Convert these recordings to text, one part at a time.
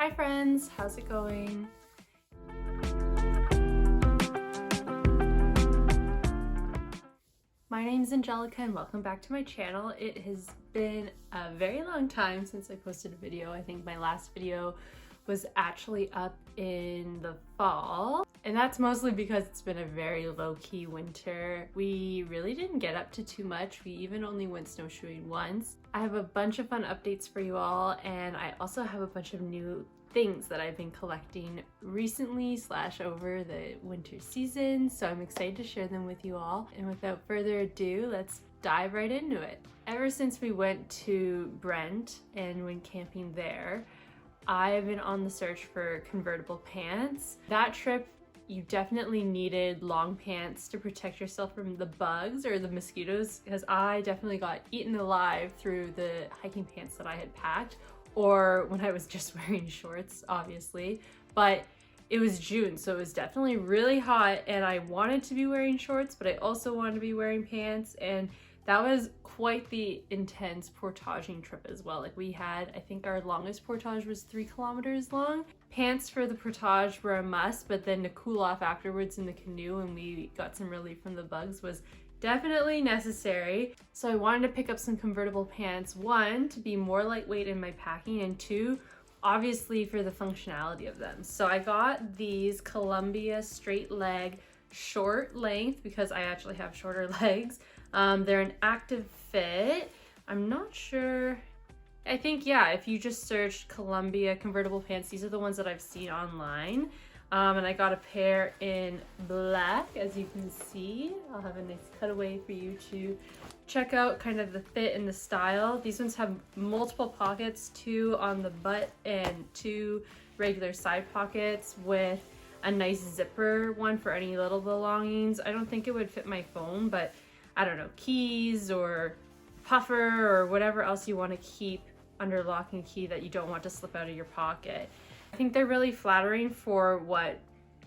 Hi friends, how's it going? My name is Angelica and welcome back to my channel. It has been a very long time since I posted a video. I think my last video was actually up in the fall, and that's mostly because it's been a very low-key winter. We really didn't get up to too much. We even only went snowshoeing once. I have a bunch of fun updates for you all, and I also have a bunch of new things that I've been collecting recently / over the winter season, so I'm excited to share them with you all. And without further ado, let's dive right into it. Ever since we went to Brent and went camping there, I've been on the search for convertible pants. That trip, you definitely needed long pants to protect yourself from the bugs or the mosquitoes, because I definitely got eaten alive through the hiking pants that I had packed, or when I was just wearing shorts, obviously. But it was June, so it was definitely really hot, and I wanted to be wearing shorts, but I also wanted to be wearing pants, and that was quite the intense portaging trip as well. Like, we had, I think our longest portage was 3 kilometers long. Pants for the portage were a must, but then to cool off afterwards in the canoe and we got some relief from the bugs was definitely necessary. So I wanted to pick up some convertible pants, 1, to be more lightweight in my packing, and 2, obviously for the functionality of them. So I got these Columbia straight leg short length because I actually have shorter legs. They're an active fit. I'm not sure. I think, yeah, if you just search Columbia convertible pants, these are the ones that I've seen online. And I got a pair in black, as you can see. I'll have a nice cutaway for you to check out kind of the fit and the style. These ones have multiple pockets, 2 on the butt and 2 regular side pockets with a nice zipper one for any little belongings. I don't think it would fit my phone, but I don't know, keys or puffer or whatever else you want to keep under lock and key that you don't want to slip out of your pocket. I think they're really flattering for what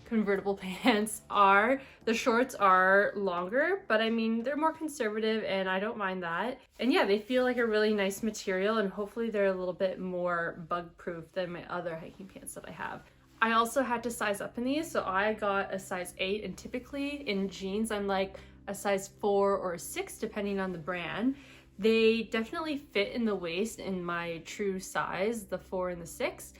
convertible pants are. The shorts are longer, but I mean, they're more conservative and I don't mind that. And yeah, they feel like a really nice material, and hopefully they're a little bit more bug proof than my other hiking pants that I have. I also had to size up in these, so I got a size 8, and typically in jeans I'm like a size 4 or 6 depending on the brand. They definitely fit in the waist in my true size, the 4 and the 6.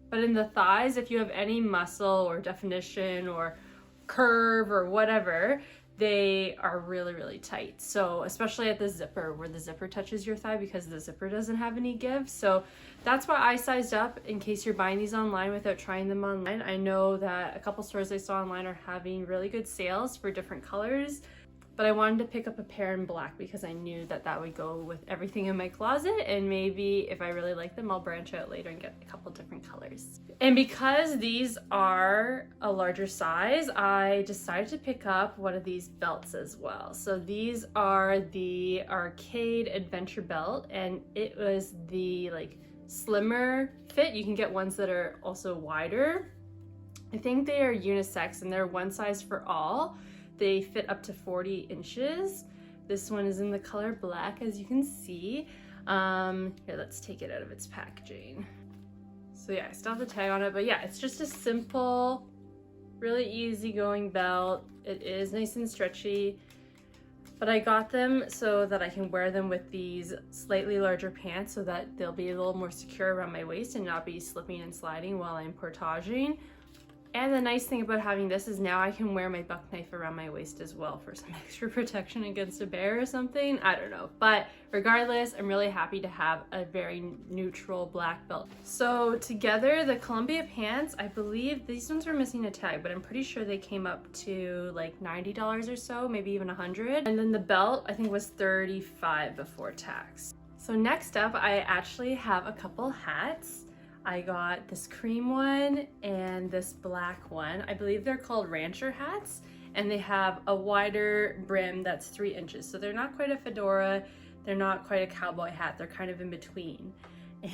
But in the thighs, if you have any muscle or definition or curve or whatever, they are really, really tight. So especially at the zipper, where the zipper touches your thigh, because the zipper doesn't have any give. So that's why I sized up in case you're buying these online without trying them online. I know that a couple stores I saw online are having really good sales for different colors, but I wanted to pick up a pair in black because I knew that that would go with everything in my closet, and maybe if I really like them, I'll branch out later and get a couple different colors. And because these are a larger size, I decided to pick up one of these belts as well. So these are the Arcade Adventure Belt, and it was the like slimmer fit. You can get ones that are also wider. I think they are unisex and they're one size for all. They fit up to 40 inches. This one is in the color black, as you can see. Here, let's take it out of its packaging. So yeah, I still have the tag on it, but yeah, it's just a simple, really easygoing belt. It is nice and stretchy, but I got them so that I can wear them with these slightly larger pants so that they'll be a little more secure around my waist and not be slipping and sliding while I'm portaging. And the nice thing about having this is now I can wear my buck knife around my waist as well for some extra protection against a bear or something. I don't know. But regardless, I'm really happy to have a very neutral black belt. So together, the Columbia pants, I believe these ones were missing a tag, but I'm pretty sure they came up to like $90 or so, maybe even $100. And then the belt, I think, was $35 before tax. So next up, I actually have a couple hats. I got this cream one and this black one. I believe they're called rancher hats, and they have a wider brim that's 3 inches. So they're not quite a fedora, they're not quite a cowboy hat, they're kind of in between.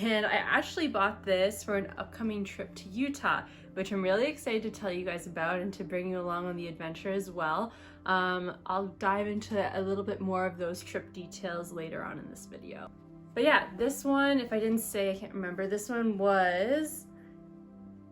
And I actually bought this for an upcoming trip to Utah, which I'm really excited to tell you guys about and to bring you along on the adventure as well. I'll dive into a little bit more of those trip details later on in this video. But yeah, this one, if I didn't say, I can't remember, this one was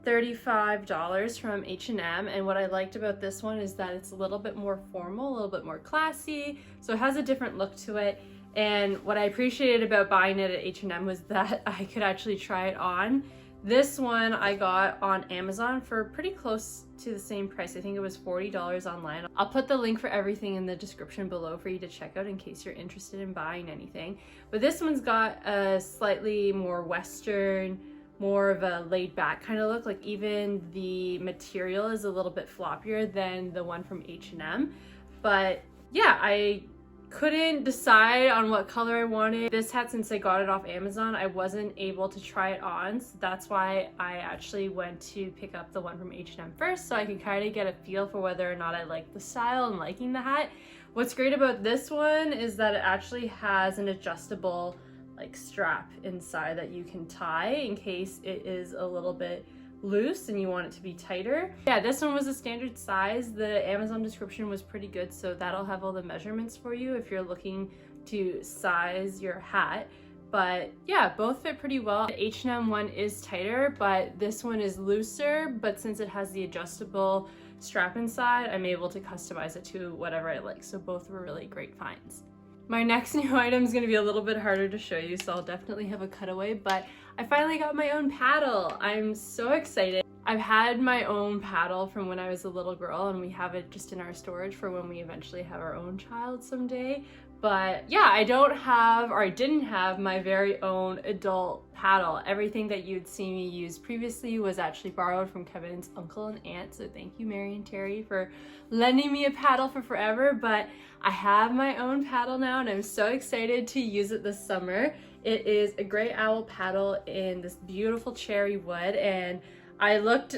$35 from H&M, and what I liked about this one is that it's a little bit more formal, a little bit more classy, so it has a different look to it. And what I appreciated about buying it at H&M was that I could actually try it on. This one I got on Amazon for pretty close to the same price. I think it was $40 online. I'll put the link for everything in the description below for you to check out in case you're interested in buying anything. But this one's got a slightly more Western, more of a laid back kind of look. Like even the material is a little bit floppier than the one from H&M. But yeah, I couldn't decide on what color I wanted. This hat, since I got it off Amazon, I wasn't able to try it on, so that's why I actually went to pick up the one from H&M first, so I could kind of get a feel for whether or not I like the style and liking the hat. What's great about this one is that it actually has an adjustable like strap inside that you can tie in case it is a little bit loose and you want it to be tighter. Yeah, this one was a standard size. The Amazon description was pretty good, so that'll have all the measurements for you if you're looking to size your hat. But yeah, both fit pretty well. The H&M one is tighter, but this one is looser, but since it has the adjustable strap inside, I'm able to customize it to whatever I like. So both were really great finds. My next new item is going to be a little bit harder to show you, so I'll definitely have a cutaway, but I finally got my own paddle. I'm so excited. I've had my own paddle from when I was a little girl, and we have it just in our storage for when we eventually have our own child someday. But yeah, I didn't have my very own adult paddle. Everything that you'd see me use previously was actually borrowed from Kevin's uncle and aunt, so thank you, Mary and Terry, for lending me a paddle for forever. But I have my own paddle now, and I'm so excited to use it this summer. It is a gray owl paddle in this beautiful cherry wood, and I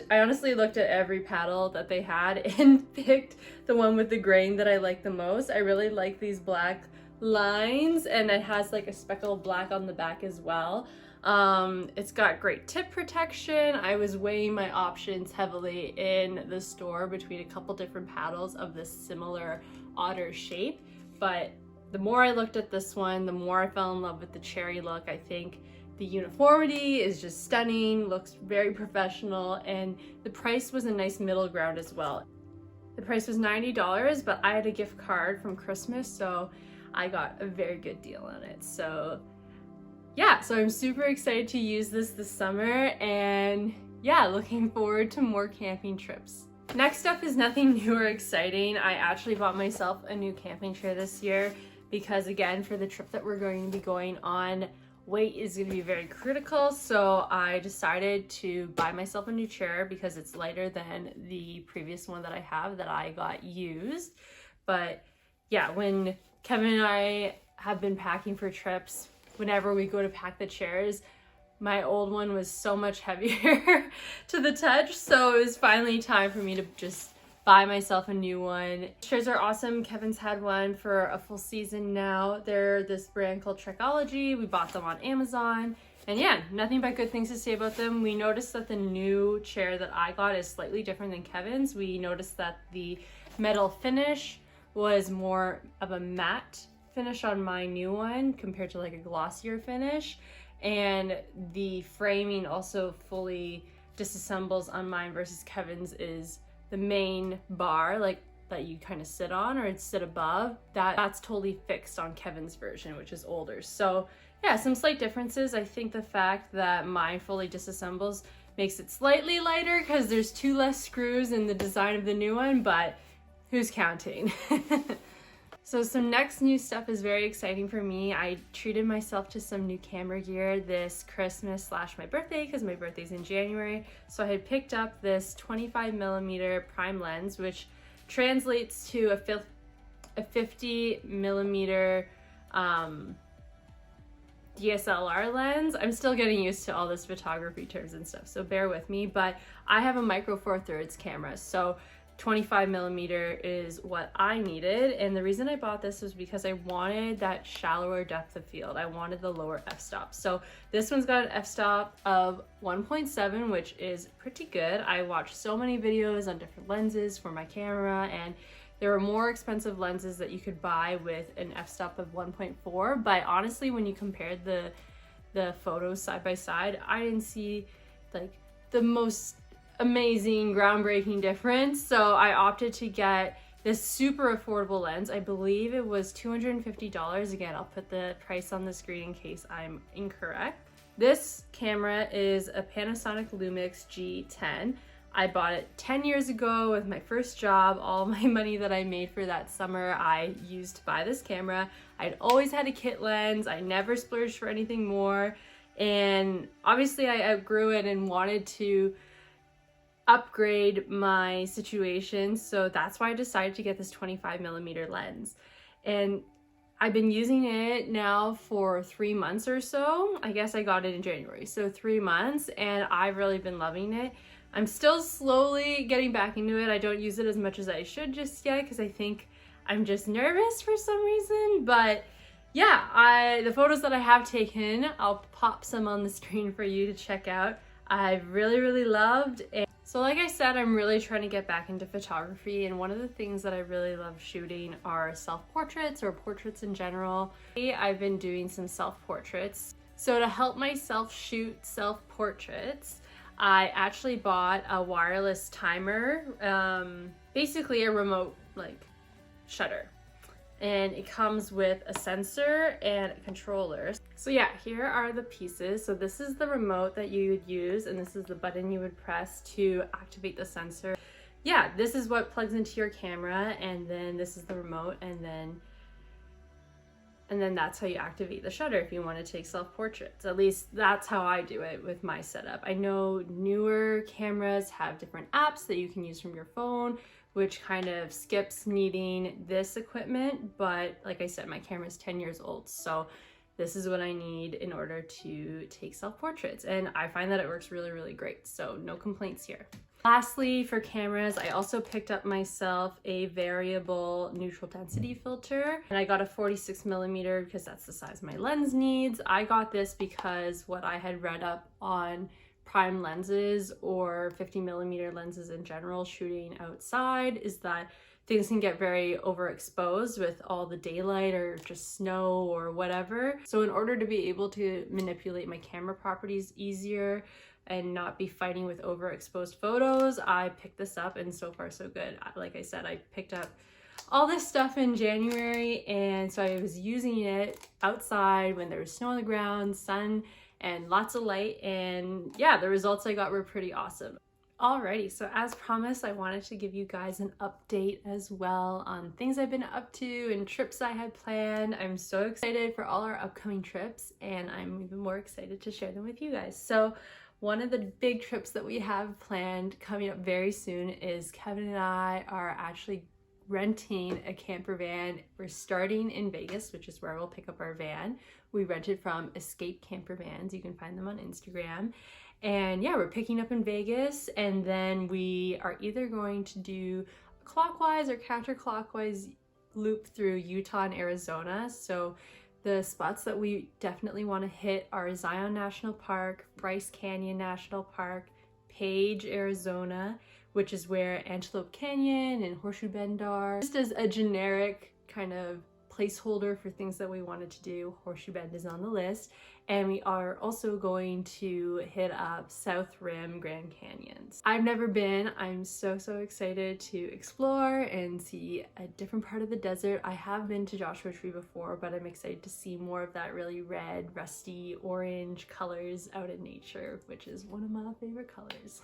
honestly looked at every paddle that they had and picked the one with the grain that I like the most. I really like these black lines, and it has like a speckle of black on the back as well. It's got great tip protection. I was weighing my options heavily in the store between a couple different paddles of this similar otter shape, but the more I looked at this one, the more I fell in love with the cherry look. I think the uniformity is just stunning, looks very professional, and the price was a nice middle ground as well. The price was $90, but I had a gift card from Christmas, so I got a very good deal on it. So yeah, so I'm super excited to use this summer, and yeah, looking forward to more camping trips. Next up is nothing new or exciting. I actually bought myself a new camping chair this year because, again, for the trip that we're going to be going on, weight is going to be very critical. So I decided to buy myself a new chair because it's lighter than the previous one that I have that I got used. But yeah, when Kevin and I have been packing for trips, whenever we go to pack the chairs, my old one was so much heavier to the touch, so it was finally time for me to just buy myself a new one. Chairs are awesome. Kevin's had one for a full season now. They're this brand called Trekology. We bought them on Amazon, and yeah, nothing but good things to say about them. We noticed that the new chair that I got is slightly different than Kevin's. We noticed that the metal finish was more of a matte finish on my new one compared to like a glossier finish. And the framing also fully disassembles on mine versus Kevin's is the main bar, like that you kind of sit on or sit above. That's totally fixed on Kevin's version, which is older. So yeah, some slight differences. I think the fact that mine fully disassembles makes it slightly lighter because there's 2 less screws in the design of the new one, but who's counting? So some next new stuff is very exciting for me. I treated myself to some new camera gear this Christmas / my birthday, because my birthday's in January. So I had picked up this 25mm prime lens, which translates to a 50mm DSLR lens. I'm still getting used to all this photography terms and stuff, so bear with me, but I have a micro four thirds camera, so 25mm is what I needed. And the reason I bought this was because I wanted that shallower depth of field. I wanted the lower f-stop. So this one's got an f-stop of 1.7, which is pretty good. I watched so many videos on different lenses for my camera, and there are more expensive lenses that you could buy with an f-stop of 1.4, but honestly, when you compared the photos side by side, I didn't see like the most amazing, groundbreaking difference. So I opted to get this super affordable lens. I believe it was $250. Again, I'll put the price on the screen in case I'm incorrect. This camera is a Panasonic Lumix G10. I bought it 10 years ago with my first job. All my money that I made for that summer, I used to buy this camera. I'd always had a kit lens. I never splurged for anything more. And obviously I outgrew it and wanted to upgrade my situation. So that's why I decided to get this 25mm lens. And I've been using it now for 3 months or so. I guess I got it in January, so 3 months, and I've really been loving it. I'm still slowly getting back into it. I don't use it as much as I should just yet because I think I'm just nervous for some reason. But yeah, the photos that I have taken, I'll pop some on the screen for you to check out. I've really loved. And so like I said, I'm really trying to get back into photography, and one of the things that I really love shooting are self-portraits or portraits in general. I've been doing some self-portraits. So to help myself shoot self-portraits, I actually bought a wireless timer, basically a remote shutter. And it comes with a sensor and a controller. So yeah, here are the pieces. So this is the remote that you would use, and this is the button you would press to activate the sensor. Yeah, this is what plugs into your camera, and then this is the remote, and then that's how you activate the shutter if you want to take self-portraits. At least that's how I do it with my setup. I know newer cameras have different apps that you can use from your phone, which kind of skips needing this equipment. But like I said, my camera is 10 years old, so this is what I need in order to take self-portraits. And I find that it works really great, so no complaints here. Lastly, for cameras, I also picked up myself a variable neutral density filter, and I got a 46mm because that's the size my lens needs. I got this because what I had read up on prime lenses or 50mm lenses in general shooting outside is that things can get very overexposed with all the daylight or just snow or whatever. So in order to be able to manipulate my camera properties easier and not be fighting with overexposed photos, I picked this up, and so far so good. Like I said, I picked up all this stuff in January, and so I was using it outside when there was snow on the ground, sun, and lots of light, and yeah, the results I got were pretty awesome. Alrighty, so as promised, I wanted to give you guys an update as well on things I've been up to and trips I had planned. I'm so excited for all our upcoming trips, and I'm even more excited to share them with you guys. So one of the big trips that we have planned coming up very soon is Kevin and I are actually renting a camper van. We're starting in Vegas, which is where we'll pick up our van. We rented from Escape Camper Vans. You can find them on Instagram. And yeah, we're picking up in Vegas, and then we are either going to do a clockwise or counterclockwise loop through Utah and Arizona. So the spots that we definitely want to hit are Zion National Park, Bryce Canyon National Park, Page, Arizona, which is where Antelope Canyon and Horseshoe Bend are. Just as a generic kind of placeholder for things that we wanted to do, Horseshoe Bend is on the list. And we are also going to hit up South Rim Grand Canyons. I've never been. I'm so excited to explore and see a different part of the desert. I have been to Joshua Tree before, but I'm excited to see more of that really red, rusty, orange colors out in nature, which is one of my favorite colors.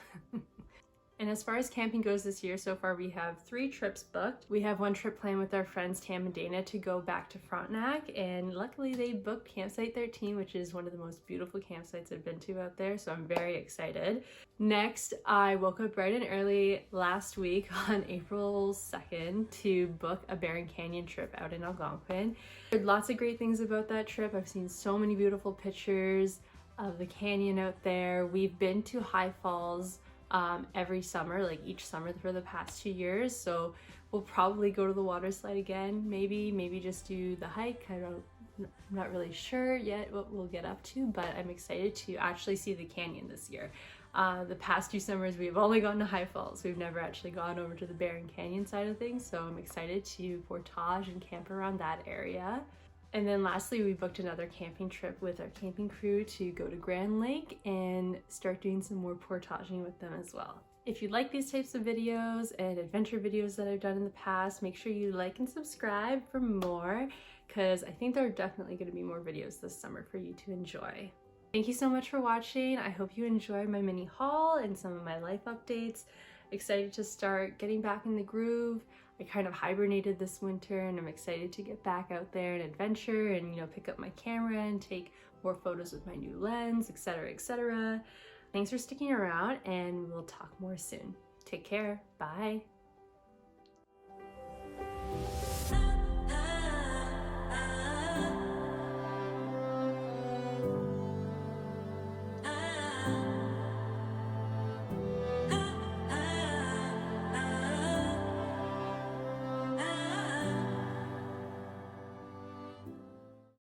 And as far as camping goes this year, so far we have 3 trips booked. We have one trip planned with our friends Tam and Dana to go back to Frontenac, and luckily they booked Campsite 13, which is one of the most beautiful campsites I've been to out there, so I'm very excited. Next, I woke up bright and early last week on April 2nd to book a Barron Canyon trip out in Algonquin. I heard lots of great things about that trip. I've seen so many beautiful pictures of the canyon out there. We've been to High Falls every summer, like each summer for the past 2 years, so we'll probably go to the water slide again, maybe just do the hike. I'm not really sure yet what we'll get up to, but I'm excited to actually see the canyon this year. The past 2 summers we've only gone to High Falls. We've never actually gone over to the Barron Canyon side of things, so I'm excited to portage and camp around that area. And then lastly, we booked another camping trip with our camping crew to go to Grand Lake and start doing some more portaging with them as well. If you like these types of videos and adventure videos that I've done in the past, make sure you like and subscribe for more, because I think there are definitely going to be more videos this summer for you to enjoy. Thank you so much for watching. I hope you enjoyed my mini haul and some of my life updates. Excited to start getting back in the groove. I kind of hibernated this winter and I'm excited to get back out there and adventure and, you know, pick up my camera and take more photos with my new lens, etc., etc. Thanks for sticking around and we'll talk more soon. Take care. Bye.